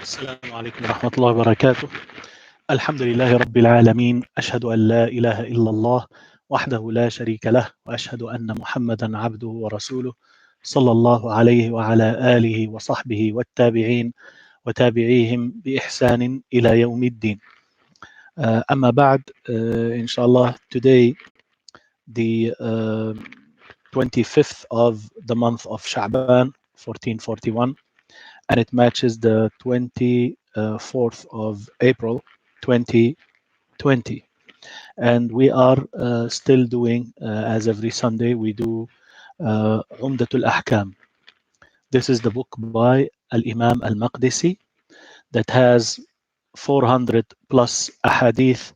السلام عليكم ورحمة الله وبركاته. الحمد لله رب العالمين، أشهد أن لا إله إلا الله وحده لا شريك له، وأشهد أن محمدا عبده ورسوله صلى الله عليه وعلى آله وصحبه والتابعين وتابعيهم بإحسان إلى يوم الدين. أما بعد, inshallah, today the 25th of the month of Sha'ban 1441, and it matches the 24th of April 2020. And we are still doing, as every Sunday, we do Umdat Al-Ahkam. This is the book by Al-Imam Al-Maqdisi that has 400 plus ahadith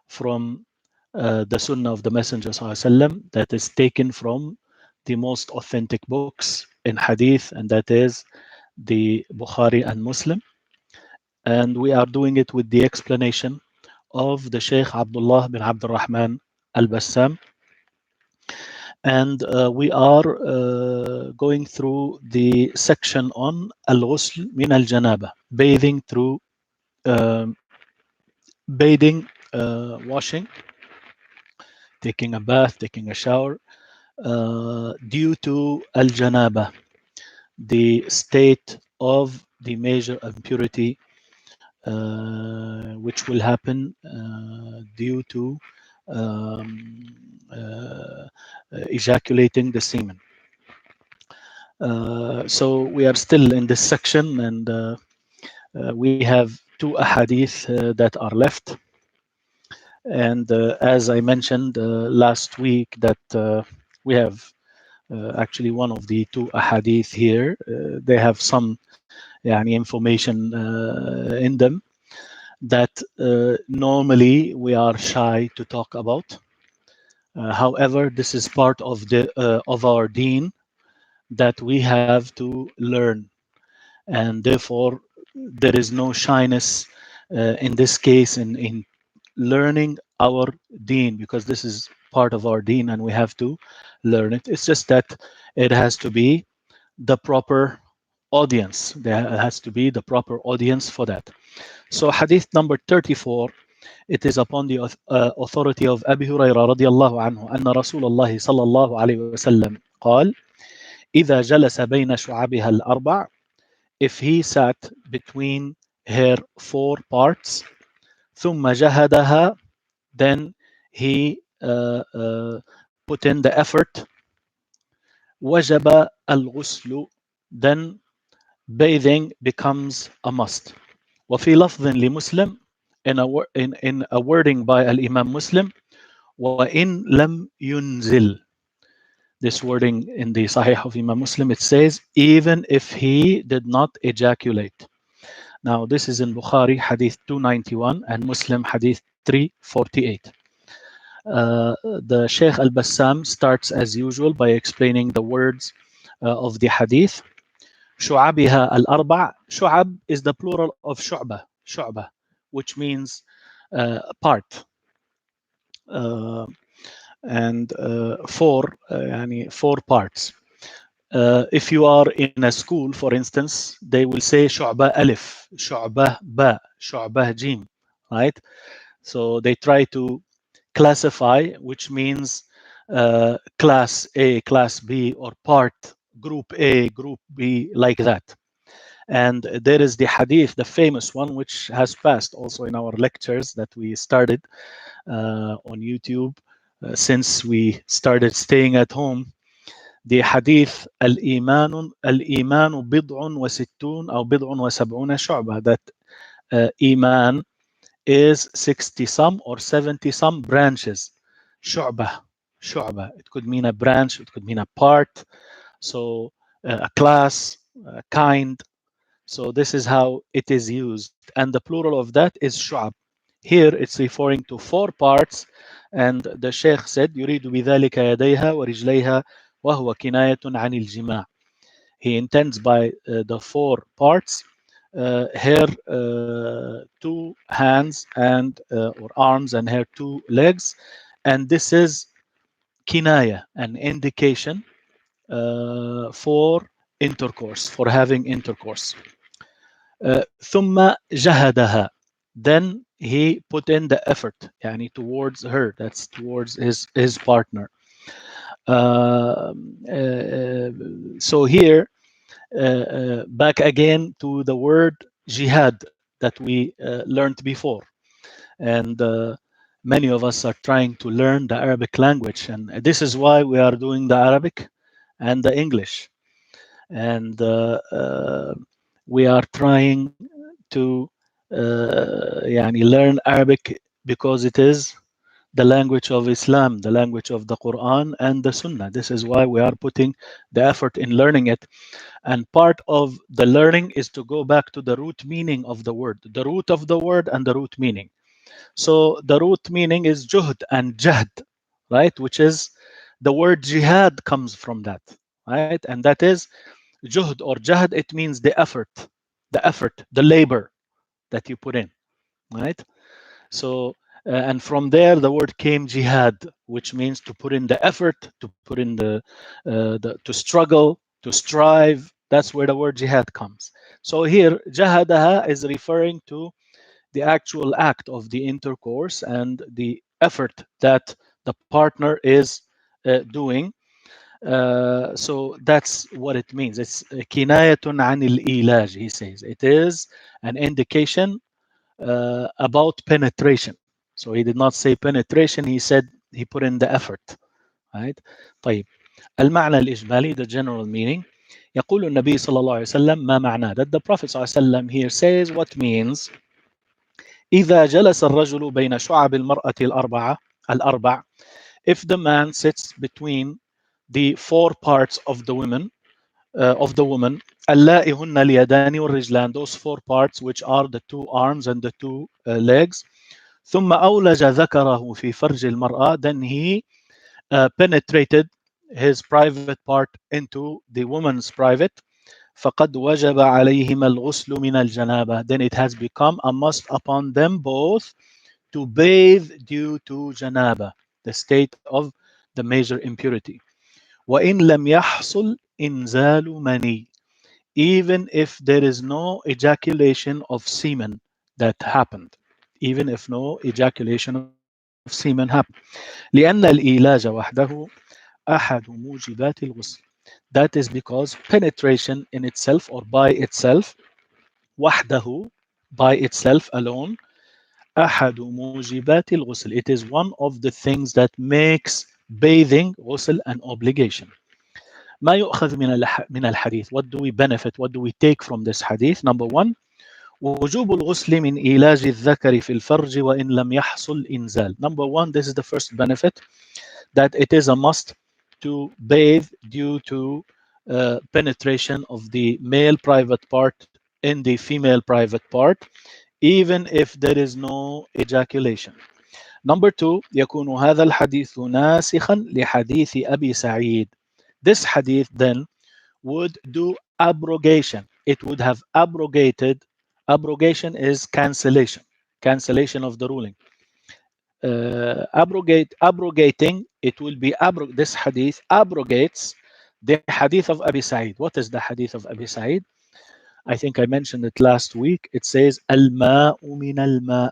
from the Sunnah of the Messenger ﷺ that is taken from the most authentic books in hadith, and that is the Bukhari and Muslim. And we are doing it with the explanation of the Sheikh Abdullah bin Abdul Rahman Al-Bassam. And we are going through the section on Al-Ghusl min Al-Janaba, bathing through washing, taking a bath, taking a shower, due to Al-Janaba, the state of the major impurity which will happen due to ejaculating the semen. So we are still in this section, and we have two ahadith that are left. And as I mentioned last week, that we have actually one of the two ahadith here. They have some information in them that normally we are shy to talk about. However, this is part of the of our deen that we have to learn, and therefore there is no shyness in this case in learning our deen, because this is part of our deen and we have to learn it. It's just that it has to be the proper audience. There has to be the proper audience for that. So hadith number 34, it is upon the authority of Abi Hurairah radiallahu anhu أن رسول الله صلى الله عليه وسلم قال إذا جلس بين شعابها الأربع, if he sat between her four parts, ثم جهدها, then he put in the effort, وجب الغسل, then bathing becomes a must. وفي لفظ لمسلم, in a wording by Al-Imam Muslim, وإن لم ينزل. This wording in the Sahih of Imam Muslim, it says, even if he did not ejaculate. Now, this is in Bukhari, Hadith 291, and Muslim, Hadith 348. The Sheikh Al-Bassam starts as usual by explaining the words of the Hadith. شعبها الأربع. شعب is the plural of شعبة, شعبة, which means part. And four parts. If you are in a school, for instance, they will say شعبة ألف, شعبة باء, شعبة جيم, right? So they try to classify, which means class A, class B, or part, group A, group B, like that. And there is the hadith, the famous one, which has passed also in our lectures that we started on YouTube since we started staying at home. The hadith, al-iman bid'un wa sittun or bid'un wa sab'una shu'bah, that iman is 60 some or 70 some branches. Shu'bah, shu'bah. It could mean a branch, it could mean a part, so a class, a kind. So this is how it is used, and the plural of that is shu'ab. Here it's referring to four parts, and the Sheikh said, يريد بذلك يديها ورجليها وهو كناية عن الجماع. He intends by the four parts her two hands and or arms, and her two legs, and this is kinaya, an indication for intercourse, for having intercourse. ثم جهدها. Then he put in the effort يعني towards her, that's towards his partner. uh, uh, so here back again to the word jihad that we learned before, and many of us are trying to learn the Arabic language, and this is why we are doing the Arabic and the English, and we are trying to يعني learn Arabic because it is the language of Islam, the language of the Quran and the Sunnah. This is why we are putting the effort in learning it. And part of the learning is to go back to the root meaning of the word, the root of the word and the root meaning. So the root meaning is juhd and jahd, right? Which is the word jihad comes from that, right? And that is juhd or jahd. It means the effort, the labor that you put in, right? So, and from there, the word came jihad, which means to put in the effort, to put in the to struggle, to strive. That's where the word jihad comes. So here, jahadaha is referring to the actual act of the intercourse and the effort that the partner is doing. So that's what it means. It's kinayatun anil ilaj, he says. It is an indication about penetration. So he did not say penetration, he said he put in the effort. Right? طيب المعنى الإجمالي, the general meaning. يقول النبي صلى الله عليه وسلم ما معناه, that the Prophet صلى الله عليه وسلم here says what means إذا جلس الرجل بين شعب المرأة الأربع, if the man sits between the four parts of the woman اللائي هن اليدان والرجلان, those four parts which are the two arms and the two legs, ثم أولج ذكره في فرج المرأة, then he penetrated his private part into the woman's private, فقد وجب عليهما الغسل من الجنابة, then it has become a must upon them both to bathe due to janaba, the state of the major impurity. وإن لم يحصل إنزال مني, even if there is no ejaculation of semen that happened, even if no ejaculation of semen happened. لأن الإيلاج وحده أحد موجبات الغسل. That is because penetration in itself or by itself, وحده, by itself alone, أحد موجبات الغسل. It is one of the things that makes bathing غسل an obligation. ما يؤخذ من الحديث. What do we benefit? What do we take from this hadith? Number one, وجوب الغسل من إيلاج الذكر في الفرج وإن لم يحصل إنزال. Number one, this is the first benefit, that it is a must to bathe due to penetration of the male private part in the female private part, even if there is no ejaculation. Number two, يكون هذا الحديث ناسخا لحديث أبي سعيد. This hadith then would do abrogation. It would have abrogated. Abrogation is cancellation, cancellation of the ruling. Abrogating, it will be this hadith abrogates the hadith of Abi Sa'id. What is the hadith of Abi Sa'id? I think I mentioned it last week. It says al-ma'u min al-ma',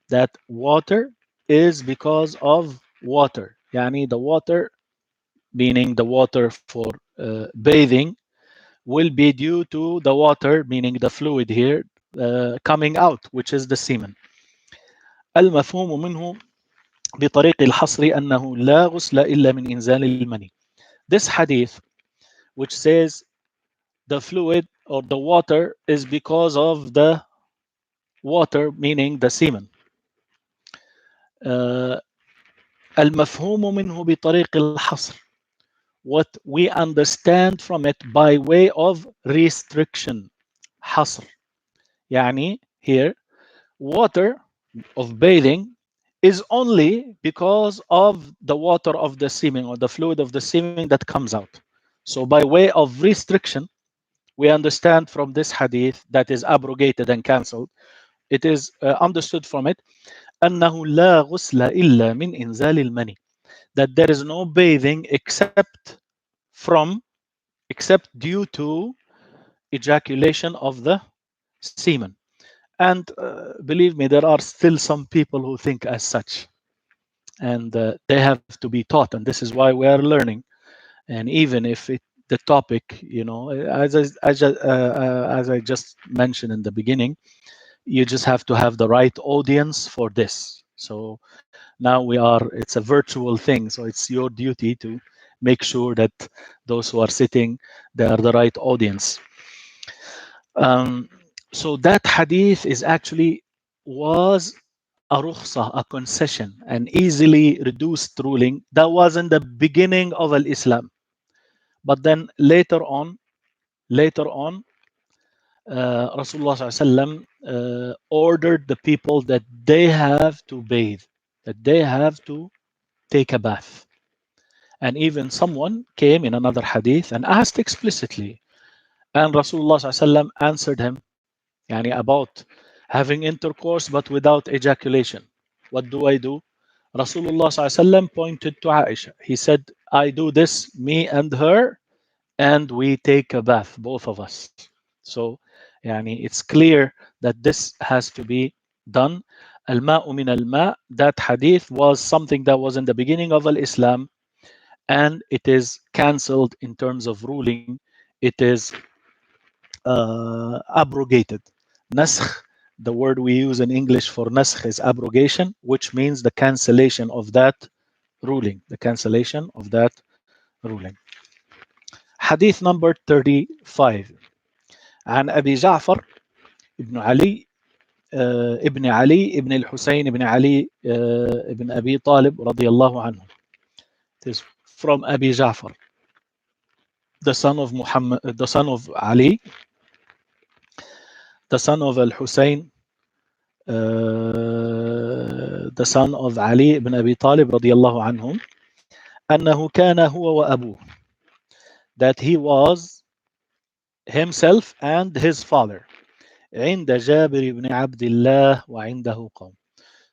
that water is because of water. Yani the water, meaning the water for bathing, will be due to the water, meaning the fluid here, coming out, which is the semen. المفهوم منه بطريق الحصر أنه لا غسل إلا من إنزال المني. This hadith, which says the fluid or the water is because of the water, meaning the semen. المفهوم منه بطريق الحصر, what we understand from it by way of restriction. حصر يعني here water of bathing is only because of the water of the semen or the fluid of the semen that comes out. So by way of restriction, we understand from this hadith that is abrogated and cancelled, it is understood from it أنه لا غسل إلا من إنزال المني, that there is no bathing except due to ejaculation of the semen. And believe me, there are still some people who think as such, and they have to be taught. And this is why we are learning. And even if the topic, as I just mentioned in the beginning, you just have to have the right audience for this. So now it's a virtual thing, so it's your duty to make sure that those who are sitting, they are the right audience. um, so that hadith is actually was a rukhsah, a concession, an easily reduced ruling that was in the beginning of al-Islam. But then later on, Rasulullah SAW ordered the people that they have to bathe, that they have to take a bath. And even someone came in another hadith and asked explicitly, and Rasulullah SAW answered him, yani about having intercourse but without ejaculation. What do I do? Rasulullah SAW pointed to Aisha. He said, I do this, me and her, and we take a bath, both of us. So it's clear that this has to be done. Al-ma'u min al-ma', that hadith was something that was in the beginning of al-Islam, and it is cancelled in terms of ruling. It is abrogated. Naskh, the word we use in English for naskh is abrogation, which means the cancellation of that ruling. The cancellation of that ruling. Hadith number 35. عن أبي جعفر ابن علي ابن علي ابن الحسين ابن علي ابن أبي طالب رضي الله عنه. It is from Abi Ja'far, the son of Muhammad, the son of Ali, the son of Al-Husayn, the son of Ali ibn Abi Talib رضي الله عنهم, أنه كان هو وأبوه, that he was himself and his father, عند جابر بن عبد الله وعنده قوم.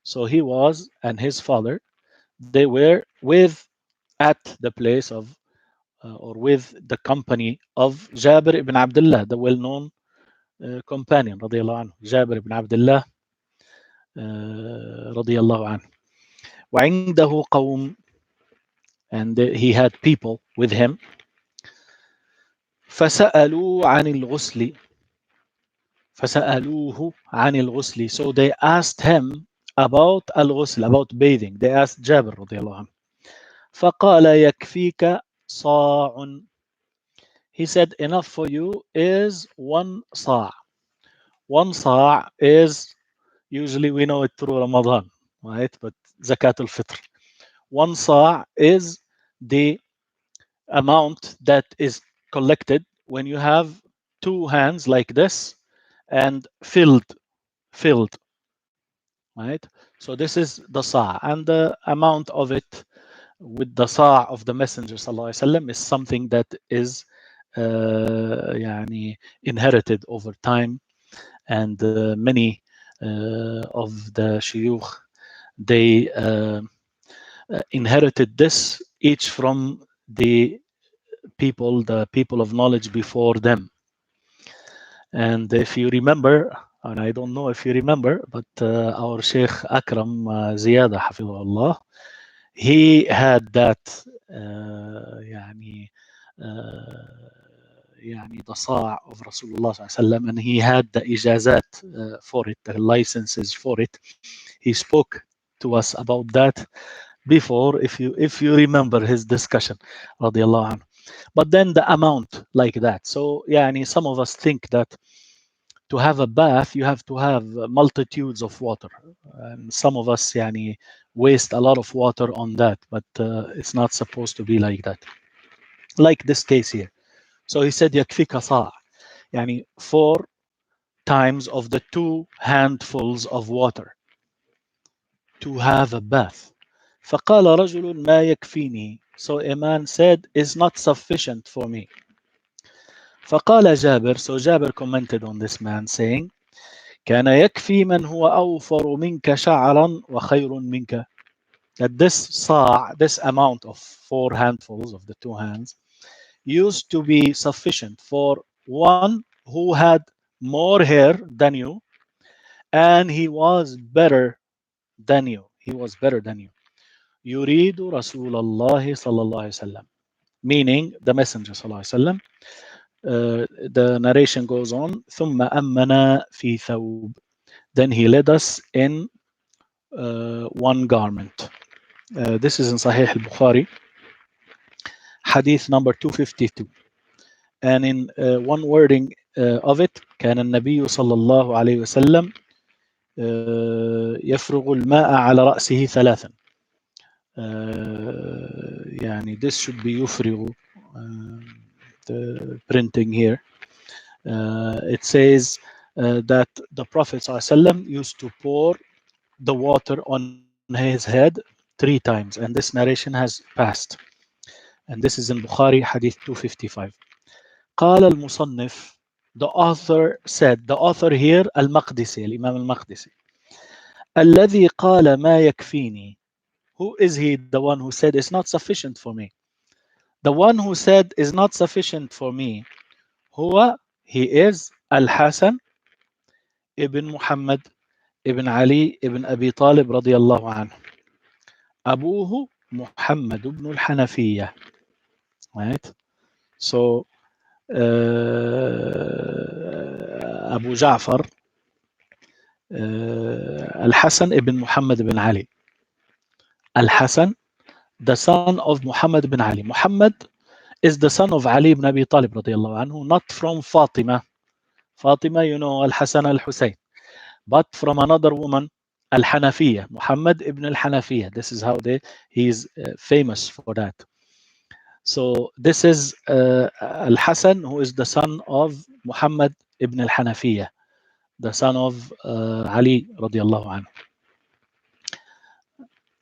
So he was and his father, they were at the place of or with the company of Jabir ibn Abdullah, the well-known companion رضي الله عنه, Jabir ibn Abdullah رضي الله عنه. وعنده قوم, and he had people with him. فسألوا عن الغسل, فسألوه عن الغسل. So they asked him about al-ghusl, about bathing. They asked Jabir رضي الله عنه. فقال يكفيك صاع. He said, enough for you is one sa'. One sa' is, usually we know it through Ramadan, right? But Zakat al-Fitr. One sa' is the amount that is collected when you have two hands like this and filled, right? So this is the sa', and the amount of it with the sa' of the Messenger ﷺ is something that is inherited over time, and many of the shuyukh, they inherited this each from the people of knowledge before them. And if you remember, and I don't know if you remember, but our Sheikh Akram Ziyada Hafidhullah, he had that the sa' of Rasulullah sallallahu, and he had the ijazat for it, the licenses for it. He spoke to us about that before, if you remember his discussion, radiallahu anhu. But then the amount like that. So some of us think that to have a bath you have to have multitudes of water, and some of us waste a lot of water on that, but it's not supposed to be like that, like this case here. So he said yakfika sa', 4 times of the 2 handfuls of water to have a bath. فقال رجل ما يكفيني. So a man said, it's not sufficient for me. فقال جابر, so Jabir commented on this man saying, كان يكفي من هو أوفر منك شعرا وخير منك. That this sa', this amount of 4 handfuls of the 2 hands, used to be sufficient for one who had more hair than you, and he was better than you. He was better than you. يريد رسول الله صلى الله عليه وسلم, meaning the messenger صلى الله عليه وسلم. The narration goes on, ثم أمنا في ثوب, then he led us in one garment. This is in Sahih al-Bukhari, hadith number 252. And in one wording of it, كان النبي صلى الله عليه وسلم يفرغ الماء على رأسه ثلاثا. يعني this should be يفرغ, the printing here. It says that the Prophet ﷺ used to pour the water on his head 3 times, and this narration has passed. And this is in Bukhari, Hadith 255. قال المصنف, the author said, the author here, Al-Maqdisi, Imam Al-Maqdisi. الذي قال ما يكفيني. Who is he, the one who said it's not sufficient for me? The one who said is not sufficient for me. He is Al-Hasan ibn Muhammad ibn Ali ibn Abi Talib radiyallahu anhu. أبوه محمد بن الحنفية. Right? So Abu Ja'far Al-Hasan ibn Muhammad ibn Ali. Al-Hasan, the son of Muhammad ibn Ali. Muhammad is the son of Ali ibn Abi Talib radiyallahu anhu, not from Fatima. Fatima, you know, Al-Hasan al-Husayn, but from another woman, Al-Hanafiya, Muhammad ibn al-Hanafiya. This is how he is famous for that. So this is Al-Hasan, who is the son of Muhammad ibn al-Hanafiya, the son of Ali radiallahu anhu.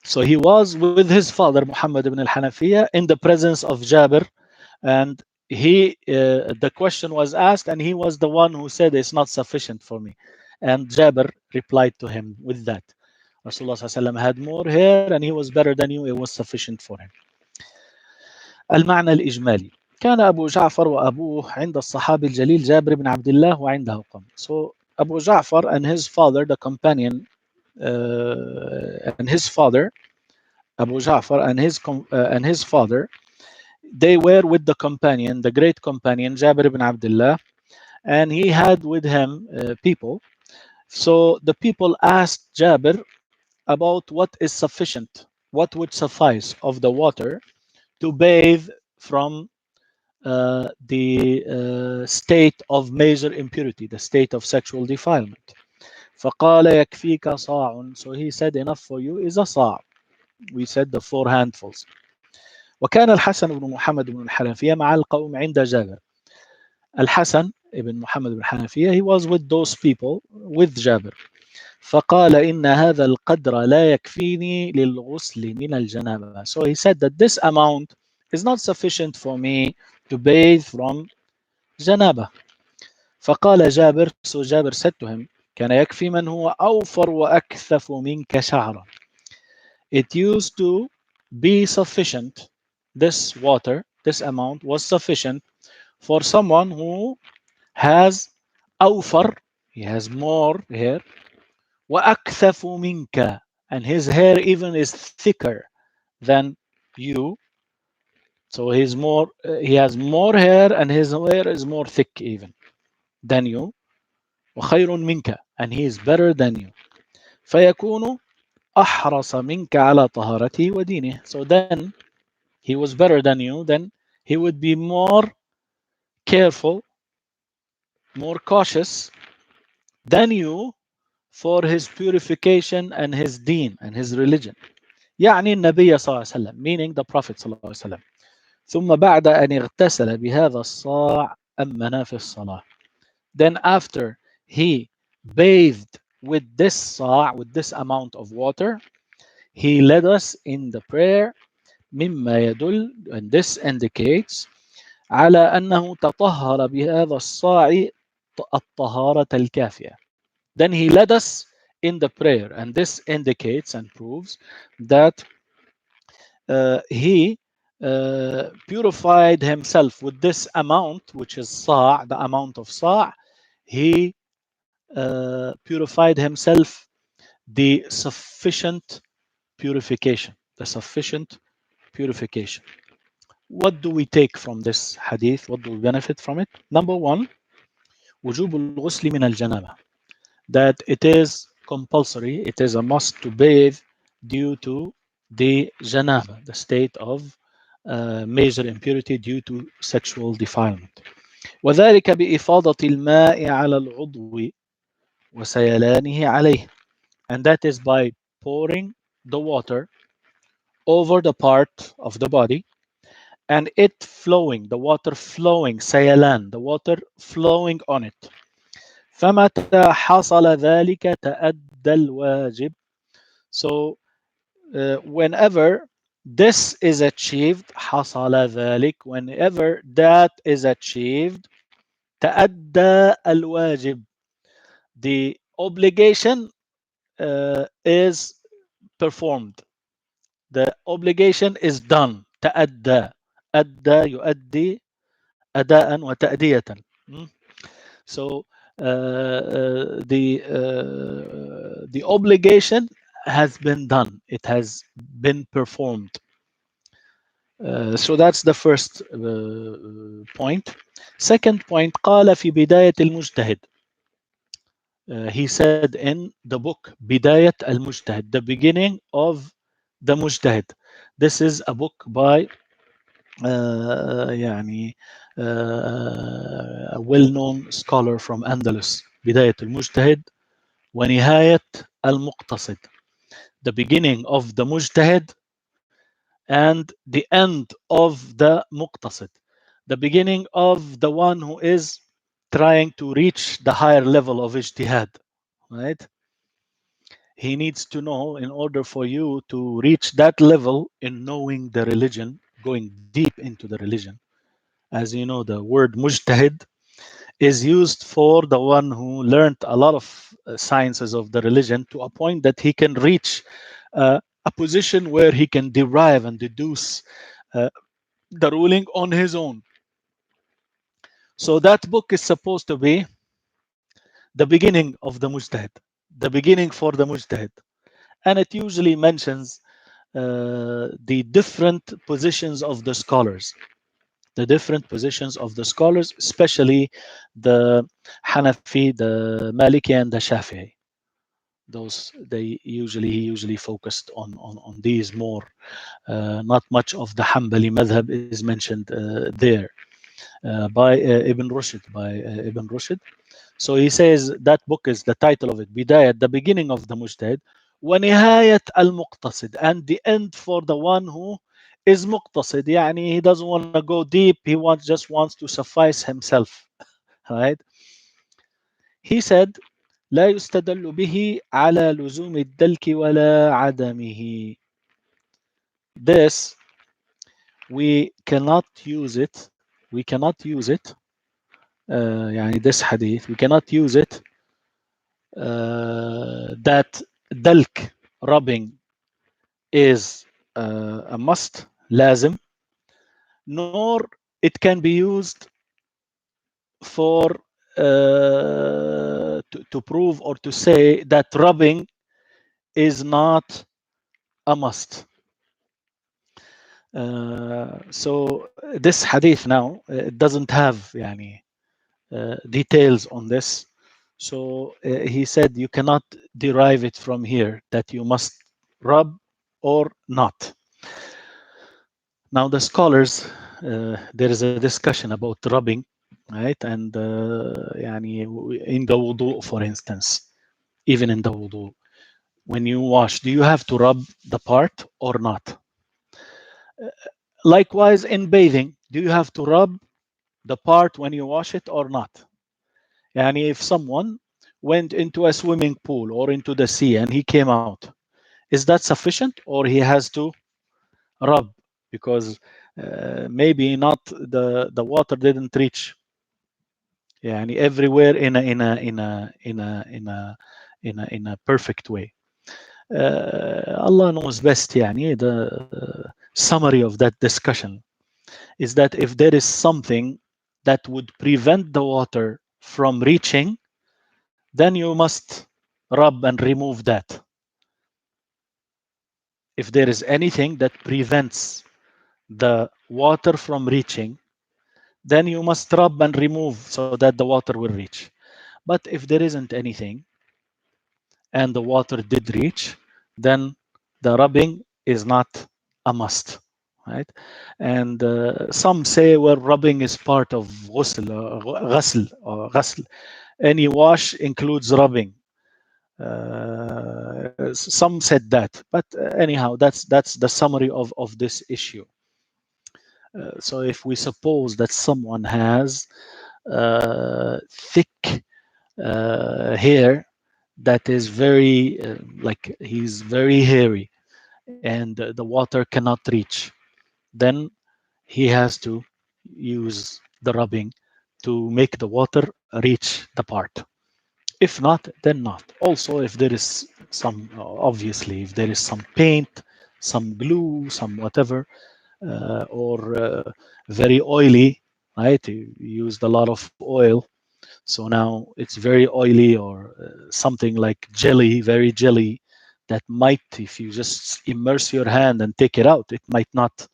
So he was with his father Muhammad ibn al-Hanafiya in the presence of Jabir, and the question was asked, and he was the one who said it's not sufficient for me. And Jabir replied to him with that. Rasulullah ﷺ had more hair and he was better than you, it was sufficient for him. المعنى الإجمالي: كان أبو جعفر وأبوه عند الصحابي الجليل جابر بن عبد الله وعنده قوم. So Abu Ja'far and his father, the companion, and his father, Abu Ja'far and his father, they were with the companion, the great companion Jabir ibn Abdullah, and he had with him people. So the people asked Jabir about what is sufficient, what would suffice of the water to bathe from the state of major impurity, the state of sexual defilement. فقال يكفيك صاع. So he said, enough for you is a صاع. We said the 4 handfuls. وكان الحسن بن محمد بن الحنفية مع القوم عند جابر. Al-Hasan ibn Muhammad ibn Hanafiya, he was with those people, with Jabir. فقال إن هذا القدر لا يكفيني للغسل من الجنابة. So he said that this amount is not sufficient for me to bathe from janaba. فقال جابر, so Jabir said to him, كان يكفي من هو أوفر وأكثف منك شعرا. It used to be sufficient, this water, this amount was sufficient for someone who has أوفر, he has more hair, وأكثف منك, and his hair even is thicker than you. So he has more hair and his hair is more thick even than you. وخير منك, and he is better than you. فيكون أحرص منك على طهارته ودينه. So then he was better than you, then he would be more careful, more cautious than you for his purification and his deen and his religion. يعني النبي صلى الله عليه وسلم, meaning the Prophet صلى الله عليه وسلم. ثم بعد أن اغتسل بهذا الصاع أمنا في الصلاة. Then after he bathed with this صاع, with this amount of water, he led us in the prayer. مما يدل, and this indicates, على أنه تطهر بهذا الصاع الطهارة الكافية. Then he led us in the prayer, and this indicates and proves that he purified himself with this amount, which is sa', the amount of sa'. he purified himself the sufficient purification. The sufficient purification. What do we take from this hadith? What do we benefit from it? Number one, وجوب الغسل من الجنابة. That it is compulsory, it is a must to bathe due to the janaba, the state of major impurity due to sexual defilement. وذلك بإفاضة الماء على العضو وسيلانه عليه. And that is by pouring the water over the part of the body and it flowing, the water flowing, سيلان, the water flowing on it. فمتى حصل ذلك تأدى الواجب. So whenever this is achieved, حصل ذلك, whenever that is achieved, تأدى الواجب. The obligation is performed. The obligation is done. تأدى. أدى يؤدي أداء وتأدية. So the obligation has been done. It has been performed. So that's the first point. Second point, قال في بداية المجتهد. He said in the book بداية المجتهد, the beginning of the مجتهد. This is a book by يعني a well-known scholar from Andalus. بداية المجتهد ونهاية المقتصد. The beginning of the مجتهد and the end of the muqtasid, the beginning of the one who is trying to reach the higher level of ijtihad, right? He needs to know, in order for you to reach that level in knowing the religion, going deep into the religion. As you know, the word mujtahid is used for the one who learned a lot of sciences of the religion to a point that he can reach a position where he can derive and deduce the ruling on his own. So that book is supposed to be the beginning of the mujtahid, the beginning for the mujtahid. And it usually mentions the different positions of the scholars, the different positions of the scholars, especially the Hanafi, the Maliki, and the Shafi'i. Those he usually focused on these more. Not much of the Hanbali madhab is mentioned there. By Ibn Rushd, Ibn Rushd. So he says that book is the title of it, Bidayat, the beginning of the Mujtahid, ونهاية المقتصد, and the end for the one who is مقتصد. يعني he doesn't want to go deep, he just wants to suffice himself. Right? He said, لا يستدل به على لزوم الدلك ولا عدمه. This we cannot use it. يعني this hadith, we cannot use it that دلك, rubbing, is a must, لازم, nor it can be used for to prove or to say that rubbing is not a must. So this hadith now, it doesn't have يعني details on this. So he said you cannot derive it from here that you must rub or not. Now the scholars, there is a discussion about rubbing, right? And يعني in the wudu, for instance, even in the wudu, when you wash, do you have to rub the part or not? Likewise, in bathing, do you have to rub the part when you wash it or not? Yani if someone went into a swimming pool or into the sea and he came out, is that sufficient or he has to rub because maybe not the water didn't reach يعني everywhere in a perfect way. Allah knows best. يعني the summary of that discussion is that if there is something that would prevent the water from reaching, then you must rub and remove that. If there is anything that prevents the water from reaching, then you must rub and remove so that the water will reach. But if there isn't anything and the water did reach, then the rubbing is not a must, right? And some say, well, rubbing is part of ghusl. Any wash includes rubbing. Some said that, but anyhow, that's the summary of this issue. So if we suppose that someone has thick hair that is very like he's very hairy and the water cannot reach, then he has to use the rubbing to make the water reach the part. If not, then not. Also, if there is some, obviously, if there is some paint, some glue, some whatever, or very oily, right? You used a lot of oil, so now it's very oily, or something like jelly, very jelly, that might, if you just immerse your hand and take it out, it might not,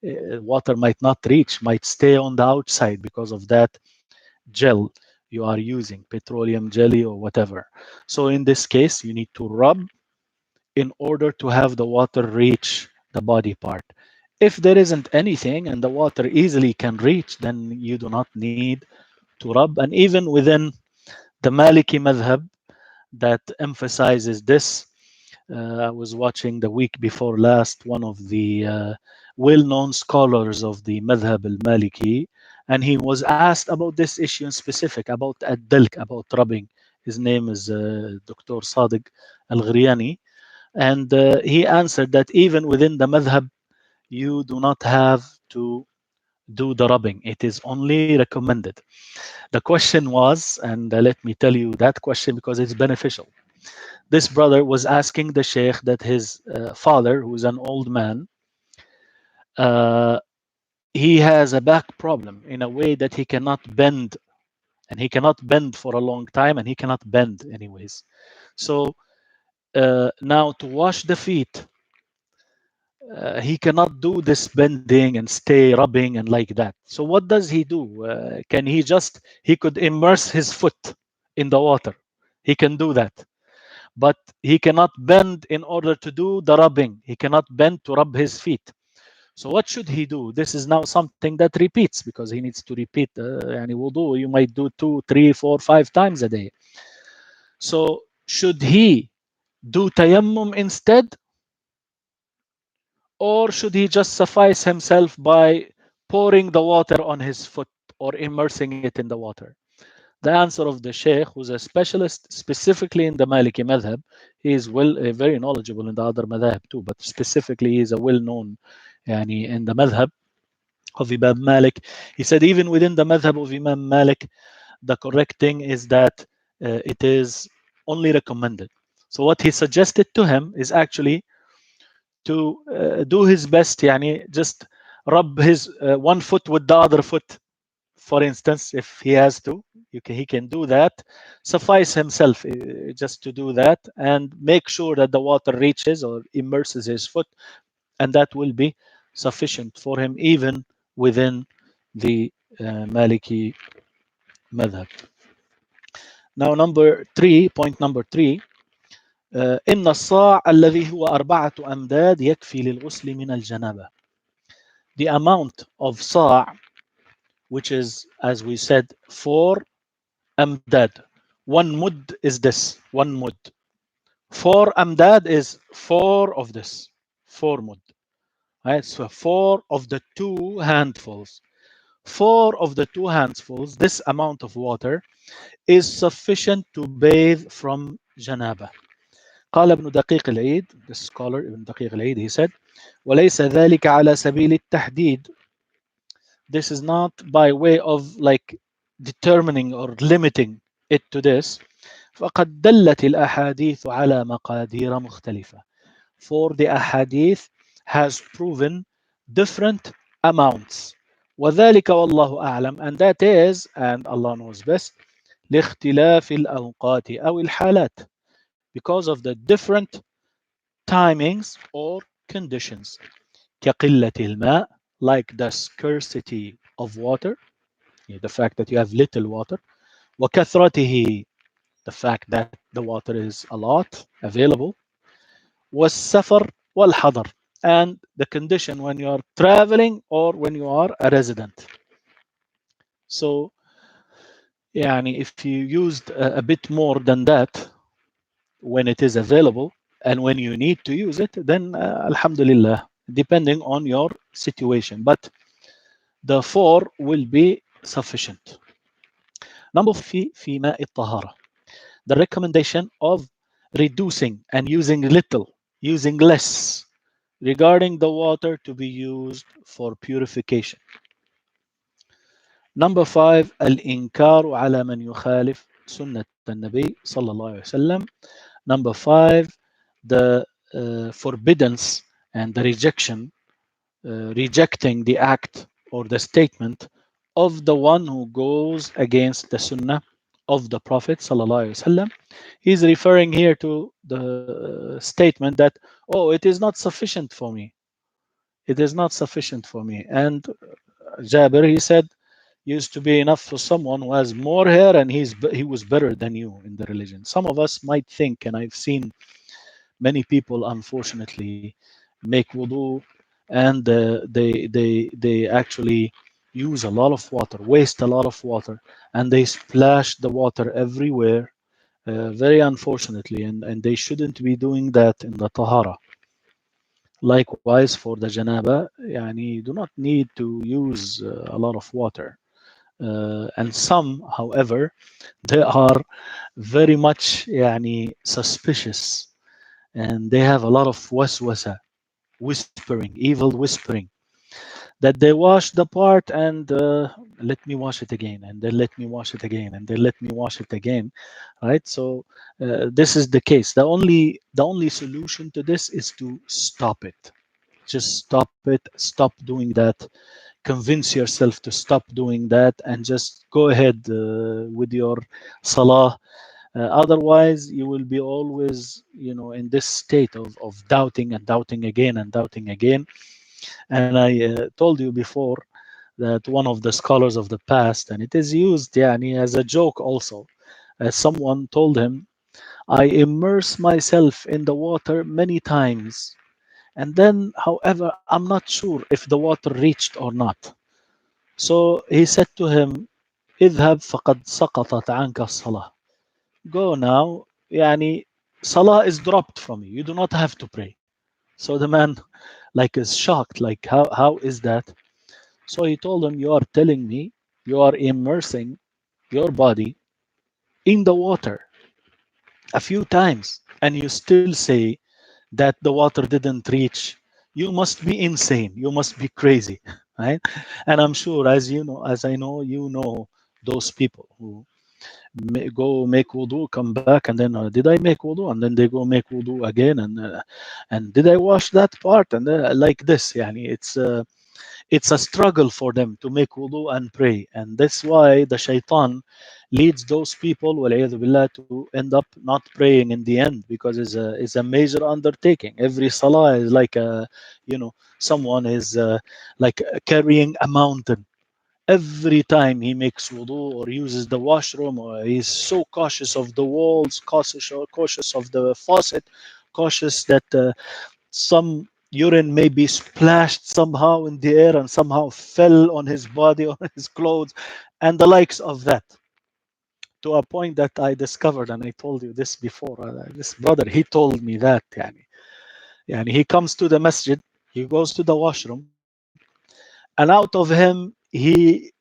water might not reach, might stay on the outside because of that gel you are using, petroleum jelly or whatever. So in this case, you need to rub in order to have the water reach the body part. If there isn't anything and the water easily can reach, then you do not need to rub. And even within the Maliki madhab that emphasizes this, I was watching the week before last one of the well-known scholars of the madhab al-Maliki, and he was asked about this issue in specific, about ad-dalk, about rubbing. His name is Dr. Sadiq al-Ghriyani, and he answered that even within the madhab, you do not have to do the rubbing. It is only recommended. The question was, and let me tell you that question because it's beneficial. This brother was asking the sheikh that his father, who's an old man, uh, he has a back problem in a way that he cannot bend, and he cannot bend for a long time, and he cannot bend anyways. So now to wash the feet, he cannot do this bending and stay rubbing and like that. So what does he do? Can he just, he could immerse his foot in the water. He can do that. But he cannot bend in order to do the rubbing. He cannot bend to rub his feet. So what should he do? This is now something that repeats because he needs to repeat. Yani wudu, you might do 2, 3, 4, 5 times a day. So should he do tayammum instead, or should he just suffice himself by pouring the water on his foot or immersing it in the water? The answer of the Sheikh, who's a specialist specifically in the Maliki madhab, he is very knowledgeable in the other madhab too, but specifically he is a well-known yani, in the madhab of Imam Malik. He said even within the madhab of Imam Malik, the correct thing is that it is only recommended. So what he suggested to him is actually to do his best, yani just rub his one foot with the other foot, for instance, if he has to. He can do that, suffice himself just to do that, and make sure that the water reaches or immerses his foot, and that will be sufficient for him even within the Maliki madhab. Now point number three, إن الصاع الذي هو 4 أمداد يكفي للغسل من الجنابة. The amount of sa', which is, as we said, 4 amdad. 1 mud is this, 1 mud. 4 amdad is 4 of this, 4 mud. Right? So 4 of the 2 handfuls. 4 of the 2 handfuls, this amount of water is sufficient to bathe from janaba. قال ابن دقيق العيد, the scholar Ibn Daqiq al-Eid, he said, وليس ذلك على سبيل التحديد. This is not by way of like determining or limiting it to this. فقد دلت الأحاديث على مقادير مختلفة. For the ahadith has proven different amounts. وذلك والله أعلم, and that is, and Allah knows best, لاختلاف الأوقات أو الحالات, because of the different timings or conditions. كقلة الماء, like the scarcity of water, the fact that you have little water. وكثرته, the fact that the water is a lot available. والسفر والحضر, and the condition when you are traveling or when you are a resident. So يعني if you used a bit more than that when it is available and when you need to use it, then alhamdulillah, depending on your situation. But the four will be sufficient. Number في ماء الطهارة, the recommendation of reducing and using little, using less, regarding the water to be used for purification. Number five, الإنكار على من يخالف سنة النبي صلى الله عليه وسلم. Number five, the forbiddance and the rejection, rejecting the act or the statement of the one who goes against the sunnah of the Prophet sallallahu alaihi wasallam. He's referring here to the statement that, oh, it is not sufficient for me. It is not sufficient for me. And Jabir, he said, used to be enough for someone who has more hair and he was better than you in the religion. Some of us might think, and I've seen many people unfortunately make wudu and they actually use a lot of water, waste a lot of water, and they splash the water everywhere, very unfortunately, and they shouldn't be doing that in the tahara. Likewise for the janaba, yani you do not need to use a lot of water. And some, however, they are very much yani suspicious, and they have a lot of waswasa, whispering, evil whispering, that they wash the part and let me wash it again, and then let me wash it again, and then let me wash it again, right? So this is the case. The only solution to this is to stop it. Just stop it. Stop doing that. Convince yourself to stop doing that and just go ahead with your salah. Otherwise, you will be always, in this state of doubting and doubting again and doubting again. And I told you before that one of the scholars of the past, and it is used yani, as a joke also, someone told him, I immerse myself in the water many times. And then, however, I'm not sure if the water reached or not. So he said to him, اذهب فقد سقطت عنك الصلاة. Go now. Yani, salah is dropped from you. You do not have to pray. So the man like is shocked, like how is that? So he told him, you are telling me you are immersing your body in the water a few times and you still say that the water didn't reach. You must be insane. You must be crazy, right? And I'm sure, as you know, as I know, you know those people who go make wudu, come back, and then did I make wudu? And then they go make wudu again, and did I wash that part? And like this, yani it's a struggle for them to make wudu and pray, and that's why the shaitan leads those people, وَالْعِيَاذُ billah, to end up not praying in the end, because it's a major undertaking. Every salah is like someone is like carrying a mountain. Every time he makes wudu or uses the washroom, or he's so cautious of the walls, cautious of the faucet, cautious that some urine may be splashed somehow in the air and somehow fell on his body or his clothes, and the likes of that. To a point that I discovered, and I told you this before, this brother, he told me that, yani he comes to the masjid, he goes to the washroom, and out of him, he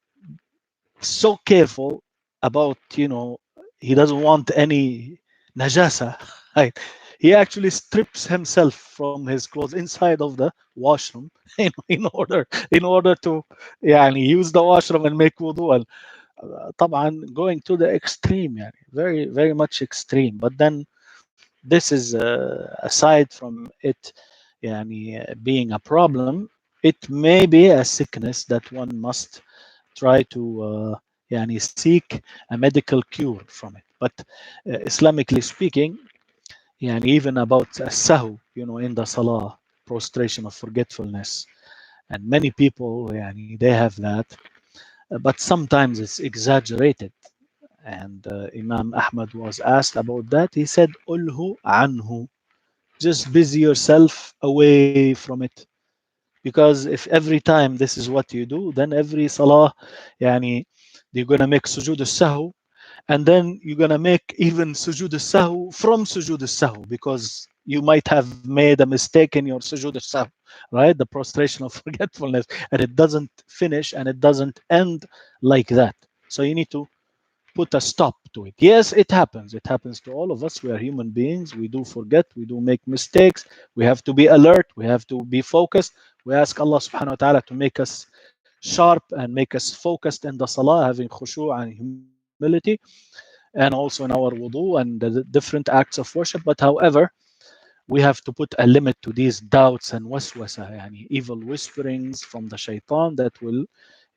so careful about, he doesn't want any najasa. Right? He actually strips himself from his clothes inside of the washroom in order to use the washroom and make wudu. And طبعا going to the extreme, very very much extreme. But then this is aside from it being a problem, it may be a sickness that one must try to يعني seek a medical cure from it. But Islamically speaking, يعني even about السهو, in the salah, prostration of forgetfulness, and many people يعني they have that, but sometimes it's exaggerated. And Imam Ahmad was asked about that. He said, "Ulhu anhu." Just busy yourself away from it. Because if every time this is what you do, then every salah, yani, you're gonna make sujood al-sahw, and then you're gonna make even sujood al-sahw from sujood al-sahw, because you might have made a mistake in your sujood al-sahw, right? The prostration of forgetfulness, and it doesn't finish and it doesn't end like that. So you need to put a stop to it. Yes, it happens. It happens to all of us. We are human beings. We do forget. We do make mistakes. We have to be alert. We have to be focused. We ask Allah subhanahu wa ta'ala to make us sharp and make us focused in the salah, having khushu' and humility, and also in our wudu and the different acts of worship. But however, we have to put a limit to these doubts and waswasa, yani evil whisperings from the shaitan that will,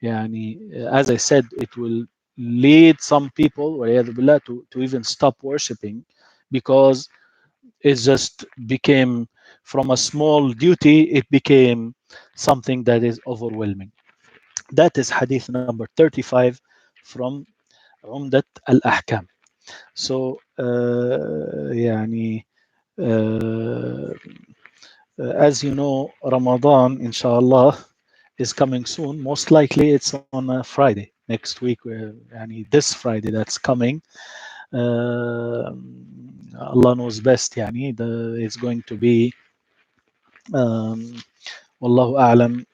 yani, as I said, it will lead some people billah, to even stop worshipping, because it just became, from a small duty, it became something that is overwhelming. That is hadith number 35 from Umdat Al-Ahkam. So, يعني, uh, as you know, Ramadan, inshallah, is coming soon. Most likely it's on a Friday next week, yani this Friday that's coming. Uh, Allah knows best, yani, it's going to be, um, Wallahu A'lam,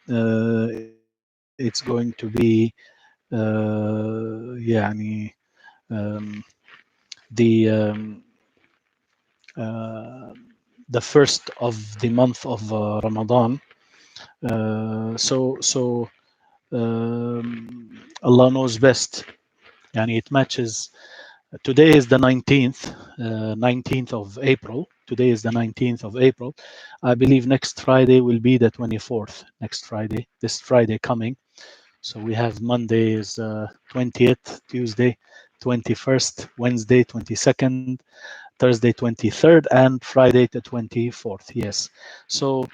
it's going to be, يعني, um, the uh, the first of the month of Ramadan. So Allah knows best. Yani it matches. Today is the 19th of April. Today is the 19th of April. I believe next Friday will be the 24th. Next Friday, this Friday coming. So we have Monday is 20th, Tuesday 21st, Wednesday 22nd, Thursday 23rd, and Friday the 24th. Yes. So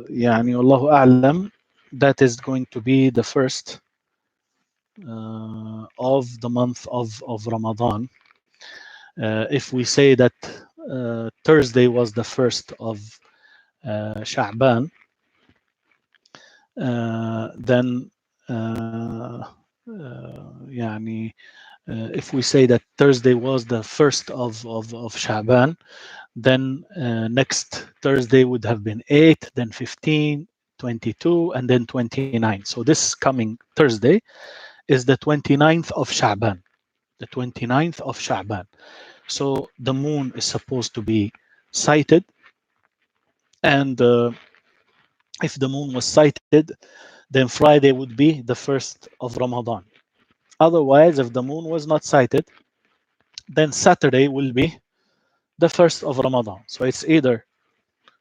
يعني والله أعلم, that is going to be the first of the month of Ramadan. If we say that Thursday was the first of Sha'ban, then يعني if we say that Thursday was the first of Sha'ban, then next Thursday would have been 8, then 15, 22, and then 29. So this coming Thursday is the 29th of Sha'ban. The 29th of Sha'ban. So the moon is supposed to be sighted, and if the moon was sighted, then Friday would be the first of Ramadan. Otherwise, if the moon was not sighted, then Saturday will be the first of Ramadan. So it's either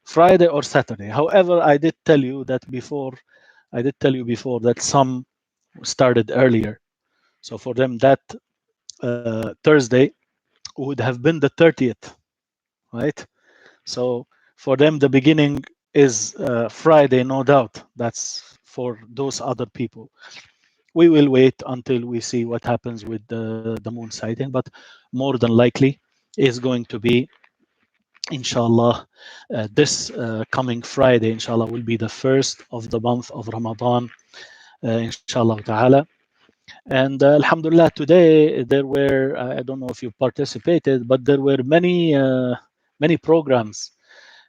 Friday or Saturday. However, I did tell you that some started earlier. So for them, that Thursday would have been the 30th, right? So for them, the beginning is Friday, no doubt. That's for those other people. We will wait until we see what happens with the moon sighting, but more than likely is going to be, inshallah, this coming Friday, inshallah, will be the first of the month of Ramadan, inshallah ta'ala. And alhamdulillah, today there were, I don't know if you participated, but there were many programs,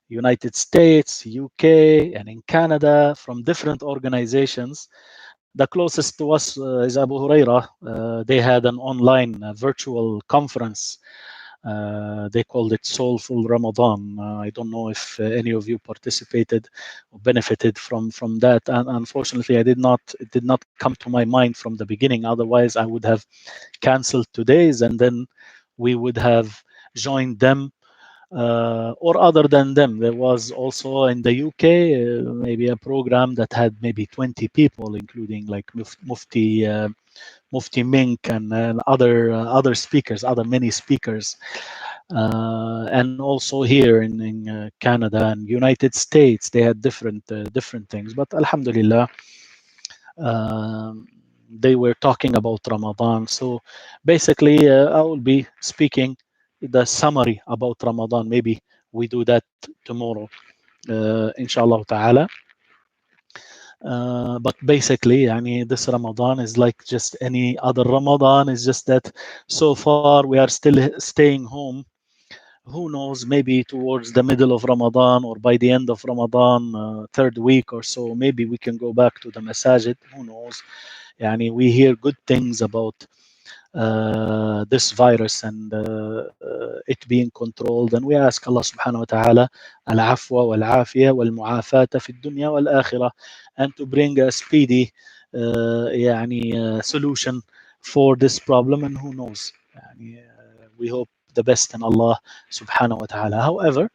United States, UK, and in Canada, from different organizations. The closest to us is Abu Huraira. They had an online virtual conference. They called it Soulful Ramadan. I don't know if any of you participated or benefited from that. And unfortunately, I did not. It did not come to my mind from the beginning. Otherwise, I would have canceled today's, and then we would have joined them or other than them. There was also in the UK maybe a program that had maybe 20 people, including like Mufti Mink and other speakers, other many speakers, and also here in Canada and United States, they had different things. But Alhamdulillah, um, they were talking about Ramadan. So basically, I will be speaking the summary about Ramadan. Maybe we do that tomorrow, inshallah ta'ala. But basically, this Ramadan is like just any other Ramadan. It's just that so far we are still staying home. Who knows, maybe towards the middle of Ramadan or by the end of Ramadan, third week or so, maybe we can go back to the masajid. Who knows? We hear good things about this virus and it being controlled. And we ask Allah subhanahu wa ta'ala al-afwa wal-afiyah wal-mu'afata fi dunya wal-akhirah, and to bring a speedy solution for this problem. And who knows, we hope the best in Allah subhanahu wa ta'ala. However,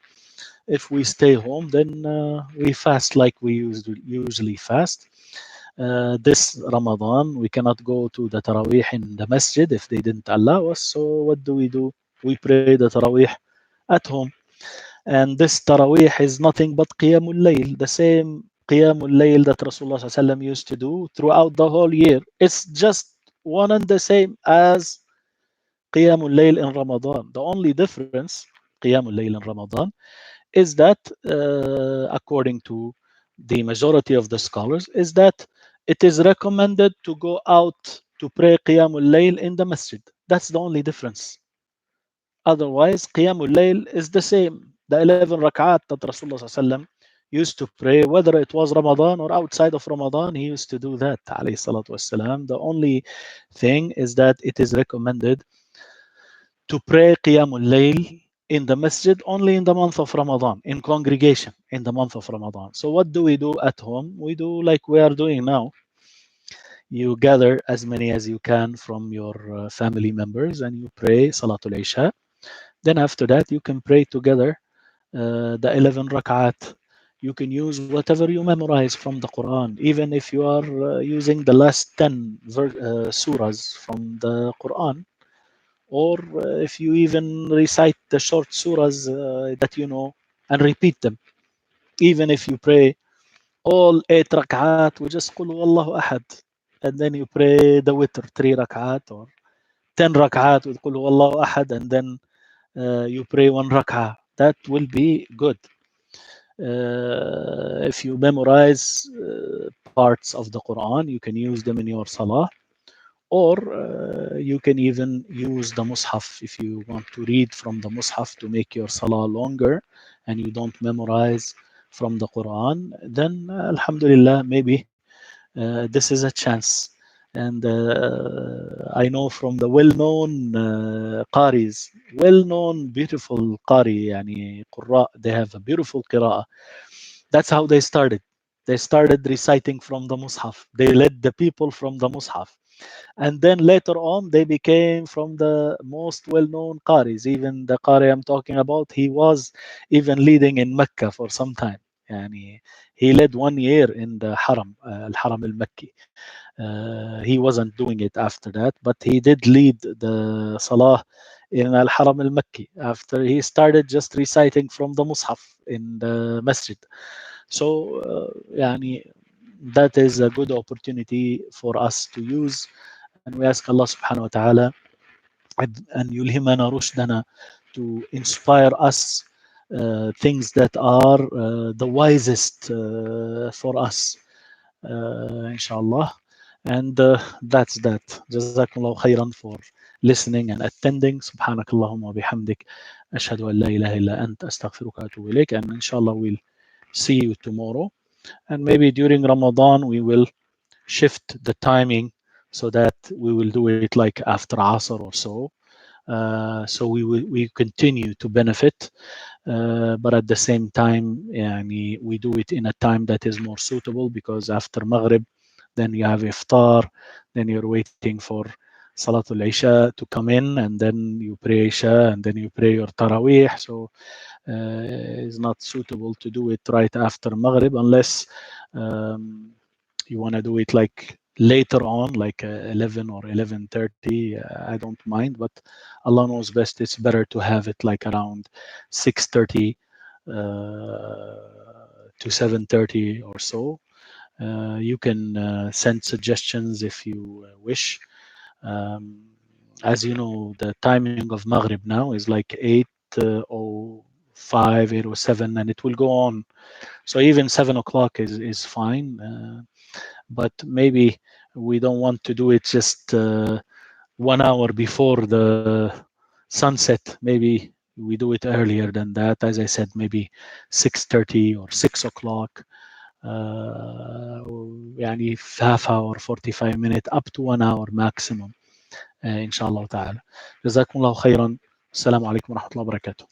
if we stay home, then we fast like we usually fast. This Ramadan, we cannot go to the Taraweeh in the masjid if they didn't allow us. So what do? We pray the Taraweeh at home. And this Taraweeh is nothing but Qiyamul Layl, the same Qiyamul Layl that Rasulullah ﷺ used to do throughout the whole year. It's just one and the same as Qiyamul Layl in Ramadan. The only difference, Qiyamul Layl in Ramadan, is that, according to the majority of the scholars, is that it is recommended to go out to pray Qiyamul Layl in the masjid. That's the only difference. Otherwise, Qiyamul Layl is the same. The 11 rak'at that Rasulullah ﷺ used to pray, whether it was Ramadan or outside of Ramadan, he used to do that. The only thing is that it is recommended to pray Qiyamul Layl in the masjid only in the month of Ramadan, in congregation in the month of Ramadan. So what do we do at home? We do like we are doing now. You gather as many as you can from your family members and you pray Salatul Isha. Then after that, you can pray together the 11 rak'at. You can use whatever you memorize from the Quran, even if you are using the last 10 surahs from the Quran, or if you even recite the short surahs that you know and repeat them. Even if you pray all 8 rak'at, we just qul Allahu ahad, and then you pray the witr 3 rak'at or 10 rak'at with qul Allahu ahad, and then you pray 1 rak'ah. That will be good. If you memorize parts of the Quran, you can use them in your salah, or you can even use the mushaf if you want to read from the mushaf to make your salah longer and you don't memorize from the Quran. Then alhamdulillah, maybe this is a chance. And I know from the well-known qaris, well-known beautiful qari, qurra, they have a beautiful qira'ah. That's how they started. They started reciting from the mushaf. They led the people from the mushaf, and then later on they became from the most well-known qaris. Even the qari I'm talking about, he was even leading in Mecca for some time. He led 1 year in the haram, al-haram al-Makki. He wasn't doing it after that, but he did lead the salah in al-haram al-Makki after he started just reciting from the mushaf in the masjid. So that is a good opportunity for us to use. And we ask Allah subhanahu wa ta'ala and yulhimana rushdana, to inspire us things that are the wisest for us, inshallah. And that's that. Jazakumullah khairan for listening and attending. Subhanakallahumma bihamdik. Ashhadu an la ilaha illa ant astaghfiruka wa atubu ilayk. And inshallah, we'll see you tomorrow. And maybe during Ramadan, we will shift the timing so that we will do it like after Asr or so. So we continue to benefit, but at the same time, we do it in a time that is more suitable, because after Maghrib, then you have iftar, then you're waiting for Salatul Isha to come in, and then you pray Isha, and then you pray your Taraweeh. So it's not suitable to do it right after Maghrib unless you want to do it like later on, like 11 or 11:30. I don't mind, but Allah knows best. It's better to have it like around 6:30 to 7:30 or so. You can send suggestions if you wish. As you know, the timing of Maghrib now is like 8:05, 8:07, and it will go on. So even 7 o'clock is fine. But maybe we don't want to do it just 1 hour before the sunset. Maybe we do it earlier than that. As I said, maybe 6:30 or 6 o'clock. يعني half hour, 45 minutes, up to 1 hour maximum. إن شاء الله تعالى. جزاكم الله خيرا. السلام عليكم ورحمة الله وبركاته.